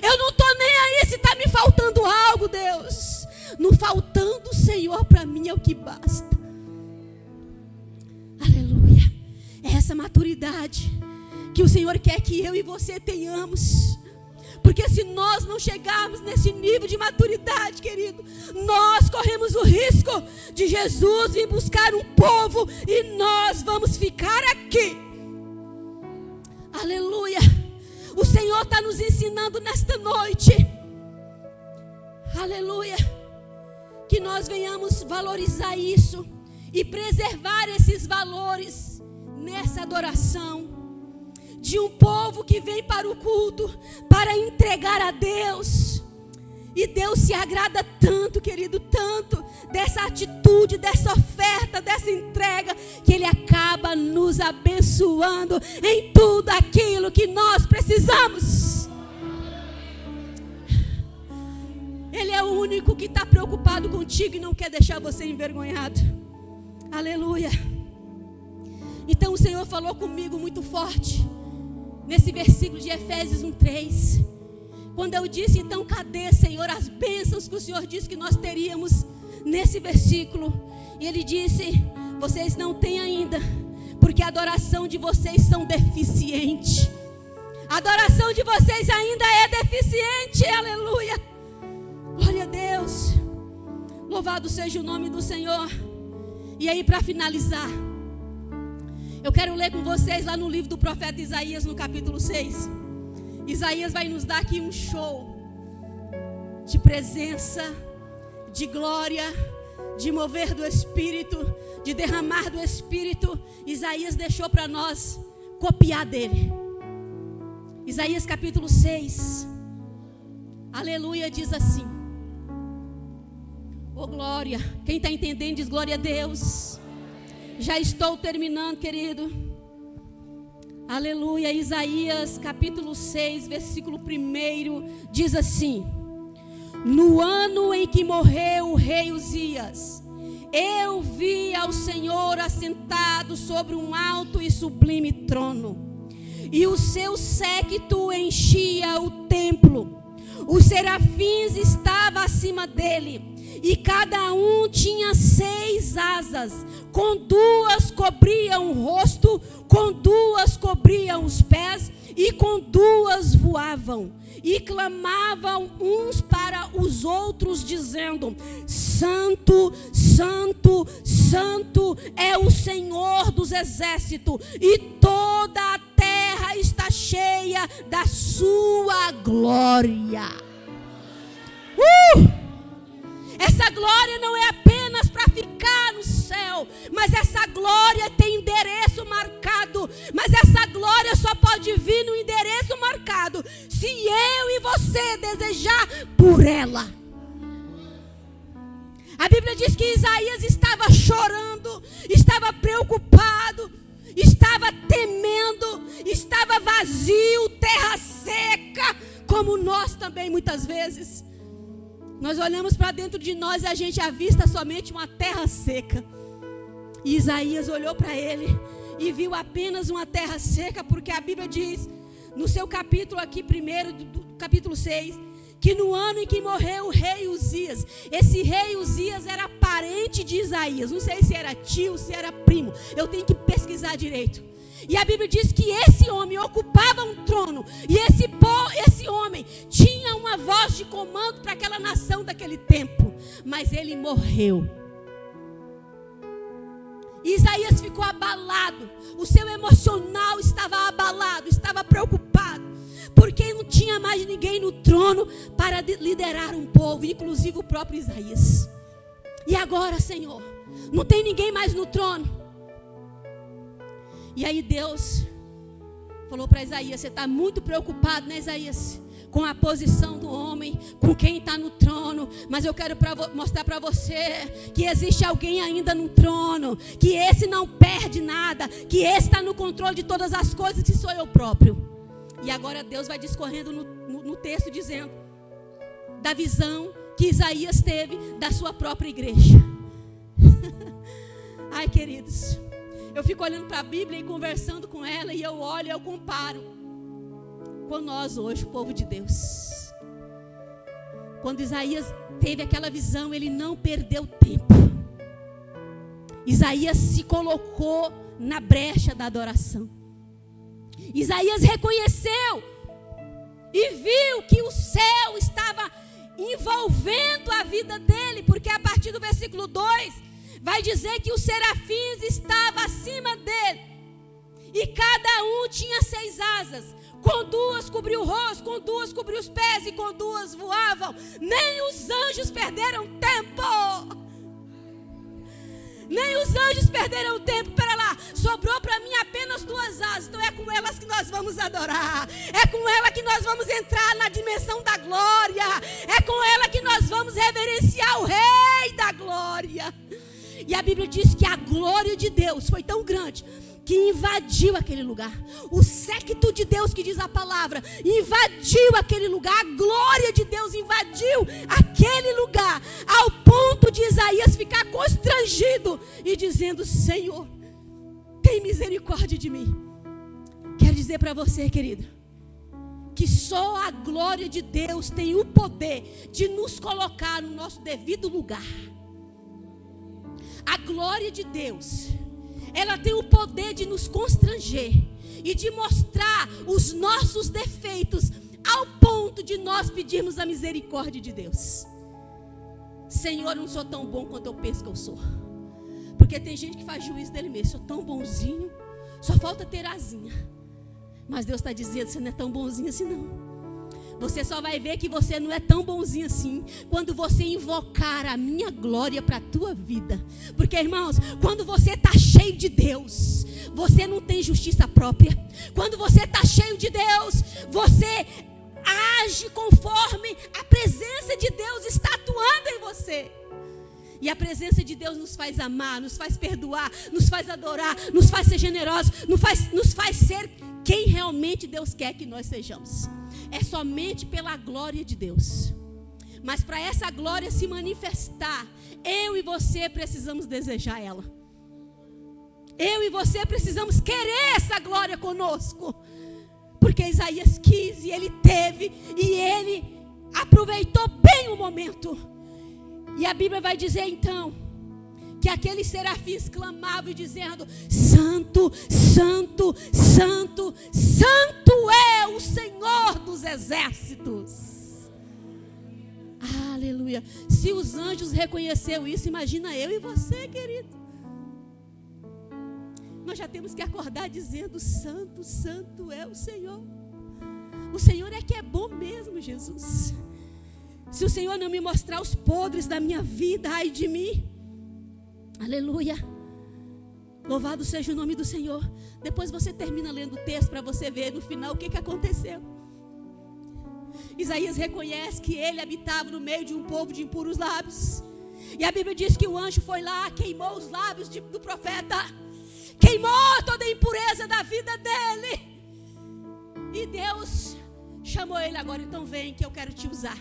[SPEAKER 3] Eu não estou nem aí se está me faltando algo, Deus. Não faltando o Senhor para mim é o que basta. Aleluia. É essa maturidade que o Senhor quer que eu e você tenhamos. Porque se nós não chegarmos nesse nível de maturidade, querido, nós corremos o risco de Jesus vir buscar um povo e nós vamos ficar aqui. Aleluia. O Senhor está nos ensinando nesta noite. Aleluia. Que nós venhamos valorizar isso e preservar esses valores nessa adoração. De um povo que vem para o culto para entregar a Deus. E Deus se agrada tanto, querido, tanto dessa atitude, dessa oferta, dessa entrega, que Ele acaba nos abençoando em tudo aquilo que nós precisamos. Ele é o único que está preocupado contigo e não quer deixar você envergonhado. Aleluia. Então o Senhor falou comigo muito forte nesse versículo de Efésios 1:3, quando eu disse, então cadê, Senhor, as bênçãos que o Senhor disse que nós teríamos nesse versículo? E Ele disse, vocês não têm ainda, porque a adoração de vocês são deficiente. A adoração de vocês ainda é deficiente, aleluia. Glória a Deus. Louvado seja o nome do Senhor. E aí, para finalizar, eu quero ler com vocês lá no livro do profeta Isaías, no capítulo 6. Isaías vai nos dar aqui um show de presença, de glória, de mover do Espírito, de derramar do Espírito. Isaías deixou para nós copiar dele. Isaías capítulo 6. Aleluia, diz assim. Oh glória. Quem está entendendo diz glória a Deus. Já estou terminando, querido. Aleluia. Isaías capítulo 6, versículo 1 diz assim: no ano em que morreu o rei Uzias, eu vi ao Senhor assentado sobre um alto e sublime trono, e o seu séquito enchia o templo. Os serafins estavam acima dele, e cada um tinha 6 asas, com 2 cobriam o rosto, com 2 cobriam os pés, e com 2 voavam, e clamavam uns para os outros, dizendo: Santo, Santo, Santo é o Senhor dos exércitos, e toda a terra está cheia da sua glória. Essa glória não é apenas para ficar no céu, mas essa glória tem endereço marcado. Mas essa glória só pode vir no endereço marcado se eu e você desejar por ela. A Bíblia diz que Isaías estava chorando, estava preocupado, estava temendo, estava vazio, terra seca, como nós também muitas vezes. Nós olhamos para dentro de nós e a gente avista somente uma terra seca. E Isaías olhou para ele e viu apenas uma terra seca, porque a Bíblia diz, no seu capítulo aqui primeiro, do capítulo 6, que no ano em que morreu o rei Uzias, esse rei Uzias era parente de Isaías, não sei se era tio, se era primo, eu tenho que pesquisar direito. E a Bíblia diz que esse homem ocupava um trono, e esse homem tinha uma voz de comando para aquela nação daquele tempo, mas ele morreu. Isaías ficou abalado, o seu emocional estava abalado, estava preocupado, porque não tinha mais ninguém no trono para liderar um povo, inclusive o próprio Isaías. E agora, Senhor, não tem ninguém mais no trono. E aí Deus falou para Isaías: você está muito preocupado, né, Isaías? Com a posição do homem, com quem está no trono. Mas eu quero mostrar para você que existe alguém ainda no trono, que esse não perde nada, que esse está no controle de todas as coisas, que sou eu próprio. E agora Deus vai discorrendo no texto, dizendo da visão que Isaías teve da sua própria igreja. Ai, queridos, eu fico olhando para a Bíblia e conversando com ela, e eu olho e eu comparo com nós hoje, o povo de Deus. Quando Isaías teve aquela visão, ele não perdeu tempo. Isaías se colocou na brecha da adoração. Isaías reconheceu e viu que o céu estava envolvendo a vida dele, porque a partir do versículo 2 vai dizer que os serafins estavam acima dele, e cada um tinha 6 asas. Com 2 cobriu o rosto, com 2 cobriu os pés, e com 2 voavam. Nem os anjos perderam tempo. Nem os anjos perderam tempo. Pera lá, sobrou para mim apenas 2 asas. Então é com elas que nós vamos adorar. É com ela que nós vamos entrar na dimensão da glória. É com ela que nós vamos reverenciar o Rei da glória. E a Bíblia diz que a glória de Deus foi tão grande que invadiu aquele lugar. O séquito de Deus, que diz a palavra, invadiu aquele lugar. A glória de Deus invadiu aquele lugar, ao ponto de Isaías ficar constrangido e dizendo: Senhor, tem misericórdia de mim. Quero dizer para você, querido, que só a glória de Deus tem o poder de nos colocar no nosso devido lugar. A glória de Deus, ela tem o poder de nos constranger e de mostrar os nossos defeitos, ao ponto de nós pedirmos a misericórdia de Deus. Senhor, eu não sou tão bom quanto eu penso que eu sou. Porque tem gente que faz juízo dele mesmo: sou tão bonzinho, só falta ter asinha. Mas Deus está dizendo: você não é tão bonzinho assim não. Você só vai ver que você não é tão bonzinho assim quando você invocar a minha glória para a tua vida. Porque, irmãos, quando você está cheio de Deus, você não tem justiça própria. Quando você está cheio de Deus, você age conforme a presença de Deus está atuando em você. E a presença de Deus nos faz amar, nos faz perdoar, nos faz adorar, nos faz ser generosos, nos faz ser quem realmente Deus quer que nós sejamos. É somente pela glória de Deus. Mas para essa glória se manifestar, eu e você precisamos desejar ela. Eu e você precisamos querer essa glória conosco. Porque Isaías quis, e ele teve, e ele aproveitou bem o momento. E a Bíblia vai dizer então que aqueles serafins clamavam dizendo: Santo, Santo, Santo, Santo é o Senhor dos exércitos. Aleluia. Se os anjos reconheceram isso, imagina eu e você, querido. Nós já temos que acordar dizendo: Santo, Santo é o Senhor. O Senhor é que é bom mesmo, Jesus. Se o Senhor não me mostrar os podres da minha vida, ai de mim. Aleluia. Louvado seja o nome do Senhor. Depois você termina lendo o texto para você ver no final o que aconteceu. Isaías reconhece que ele habitava no meio de um povo de impuros lábios. E a Bíblia diz que o anjo foi lá, queimou os lábios do profeta, queimou toda a impureza da vida dele. E Deus chamou ele agora, então vem que eu quero te usar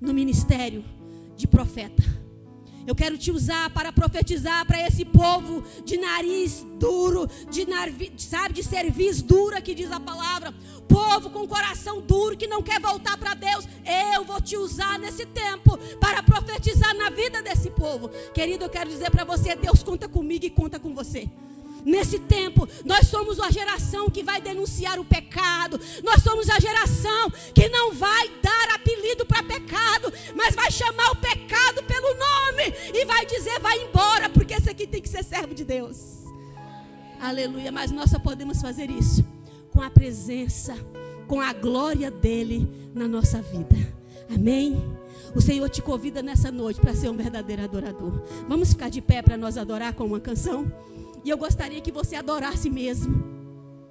[SPEAKER 3] no ministério de profeta. Eu quero te usar para profetizar para esse povo de nariz duro, de cerviz dura, que diz a palavra. Povo com coração duro, que não quer voltar para Deus. Eu vou te usar nesse tempo para profetizar na vida desse povo. Querido, eu quero dizer para você, Deus conta comigo e conta com você. Nesse tempo, nós somos a geração que vai denunciar o pecado. Nós somos a geração que não vai dar apelido para pecado, mas vai chamar o pecado pelo nome e vai dizer, vai embora, porque esse aqui tem que ser servo de Deus. Aleluia, mas nós só podemos fazer isso com a presença, com a glória dele na nossa vida. Amém? O Senhor te convida nessa noite para ser um verdadeiro adorador. Vamos ficar de pé para nós adorar com uma canção? E eu gostaria que você adorasse mesmo.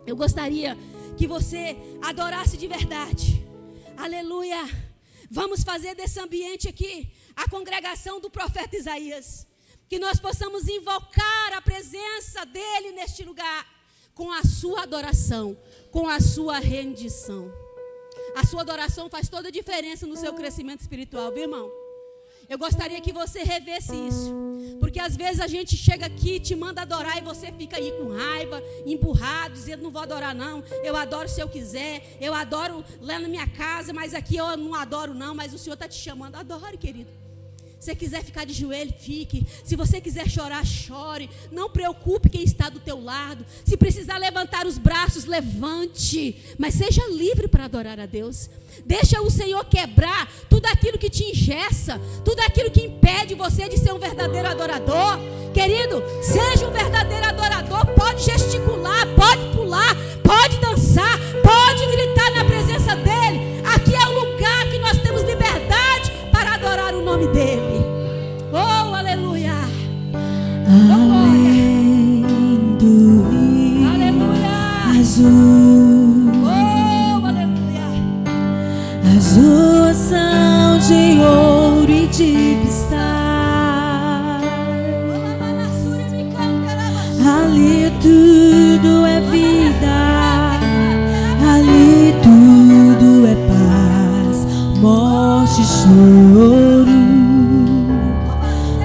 [SPEAKER 3] Eu gostaria que você adorasse de verdade. Aleluia. Vamos fazer desse ambiente aqui a congregação do profeta Isaías. Que nós possamos invocar a presença dele neste lugar. Com a sua adoração, com a sua rendição. A sua adoração faz toda a diferença no seu crescimento espiritual, viu, irmão? Eu gostaria que você revesse isso. Porque às vezes a gente chega aqui, te manda adorar e você fica aí com raiva, emburrado, dizendo, não vou adorar não. Eu adoro se eu quiser, eu adoro lá na minha casa, mas aqui eu não adoro não. Mas o Senhor está te chamando, adore, querido. Se você quiser ficar de joelho, fique. Se você quiser chorar, chore. Não preocupe quem está do teu lado. Se precisar levantar os braços, levante. Mas seja livre para adorar a Deus. Deixa o Senhor quebrar tudo aquilo que te engessa, tudo aquilo que impede você de ser um verdadeiro adorador. Querido, seja um verdadeiro adorador. Pode gesticular, pode pular, pode dançar, pode gritar na presença dEle. Aqui é o lugar que nós temos liberdade para adorar o nome dEle. Oh, aleluia.
[SPEAKER 4] Além do rio azul,
[SPEAKER 3] Oh, aleluia.
[SPEAKER 4] as ruas são de ouro e de cristal. Ali tudo é vida, ali tudo é paz, morte e choro,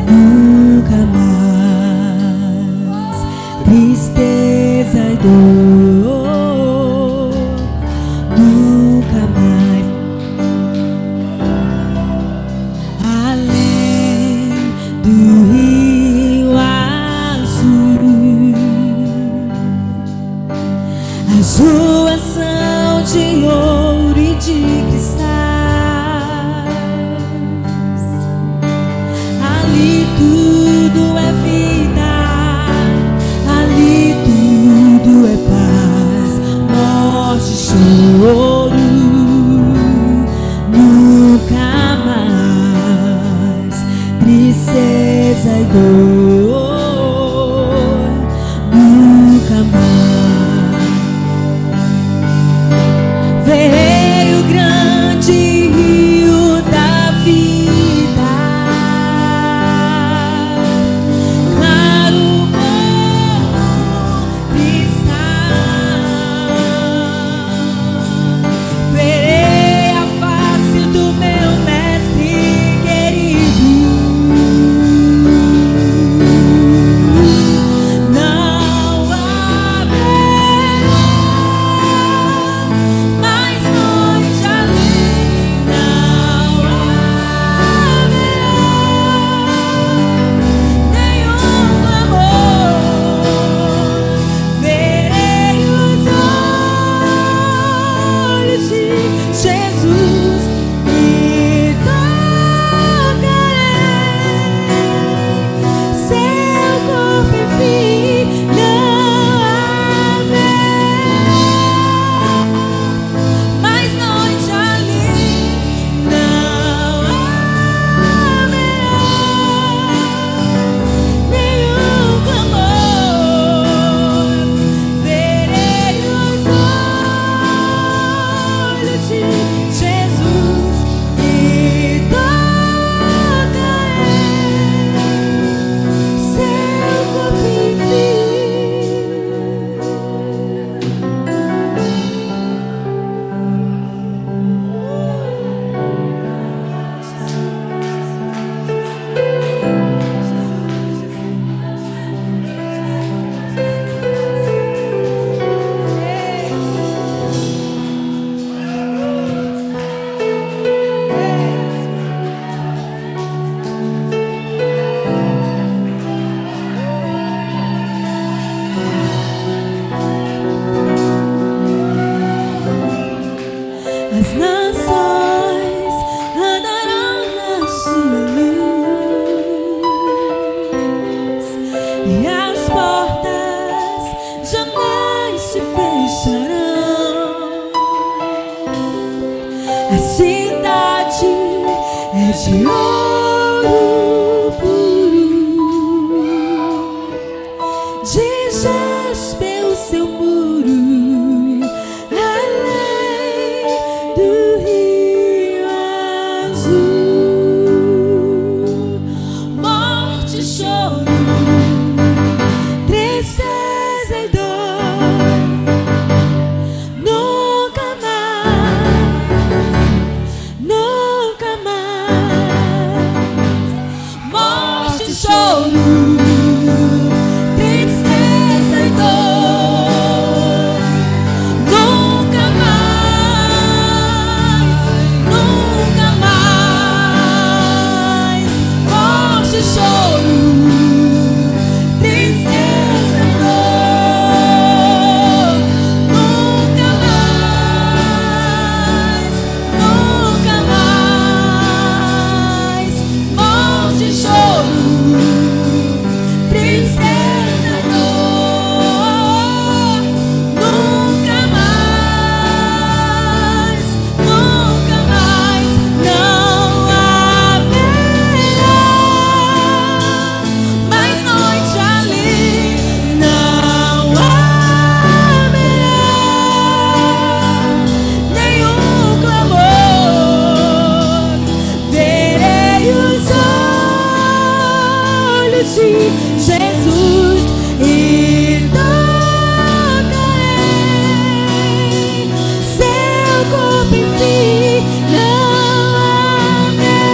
[SPEAKER 4] nunca mais tristeza e dor, nunca mais. Além do rio azul, as ruas são de ouro e de cristais. Ali tudo é vida, ali tudo é paz, morte e choro, nunca mais tristeza e dor, nunca mais. Veio o grande rio da vida, claro como cristal. Verei a face do meu mestre querido, de ouro puro, de jaspe o seu muro, além do rio azul. Morte, choro, tristeza e dor, nunca mais. Morte, choro, tristeza e dor, nunca mais, nunca mais. Morte, choro, tristeza e dor, nunca mais, nunca mais. Morte, choro, tristeza e dor, nunca mais, nunca mais. Não haverá mais noite ali, não haverá nenhum clamor. Verei os olhos de Jesus e tocarei seu corpo, enfim. Não haverá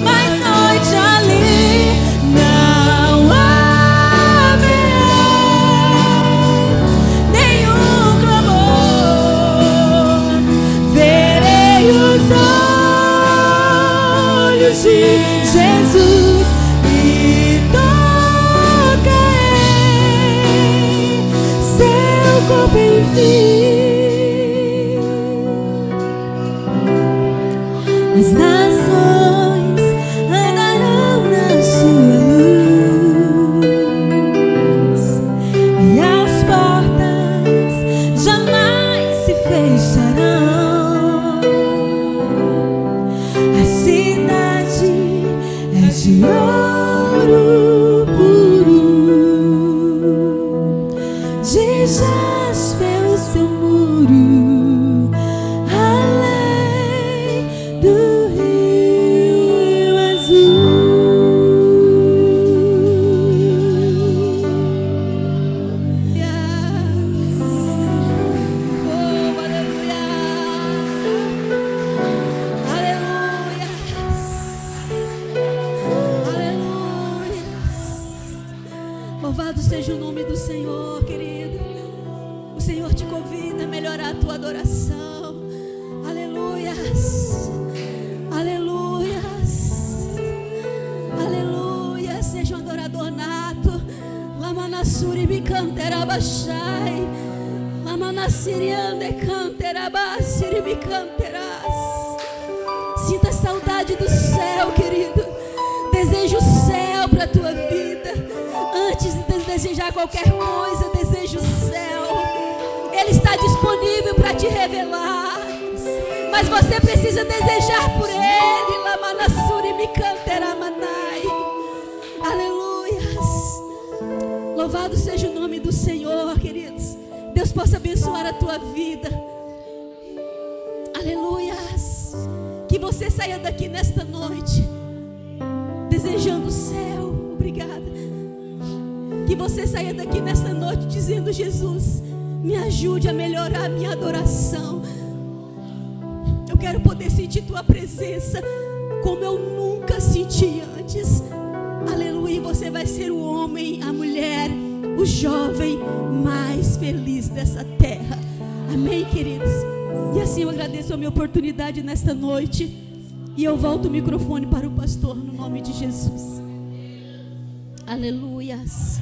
[SPEAKER 4] mais noite ali, não haverá nenhum clamor. Verei os olhos de Jesus e tocarei seu corpo, enfim. As nações andarão na sua luz e as portas jamais se fecharão. A cidade é de ouro puro, de jaspe o seu muro, além do rio azul.
[SPEAKER 3] Oh, aleluia. Aleluia. Aleluia. Louvado seja o nome do Senhor, querido. O Senhor te convida a melhorar a tua adoração. Aleluia. Aleluia. Aleluia. Seja um adorador nato. Lamanassuri bicanterabashai. Lamanassiriande canterabasiri bicanteras. Sinta a saudade do céu, querido. Deseja o céu para a tua vida. Antes de desejar qualquer coisa, deseja o céu. Ele está disponível para te revelar. Mas você precisa desejar por Ele. Lamanassuri mikanteramanai. Aleluias. Louvado seja o nome do Senhor, queridos. Deus possa abençoar a tua vida. Aleluias. Que você saia daqui nesta noite desejando o céu. Obrigada. Que você saia daqui nesta noite dizendo: Jesus, me ajude a melhorar a minha adoração. Eu quero poder sentir tua presença como eu nunca senti antes. Aleluia. Você vai ser o homem, a mulher, o jovem mais feliz dessa terra. Amém, queridos? E assim eu agradeço a minha oportunidade nesta noite. E eu volto o microfone para o pastor no nome de Jesus. Aleluias.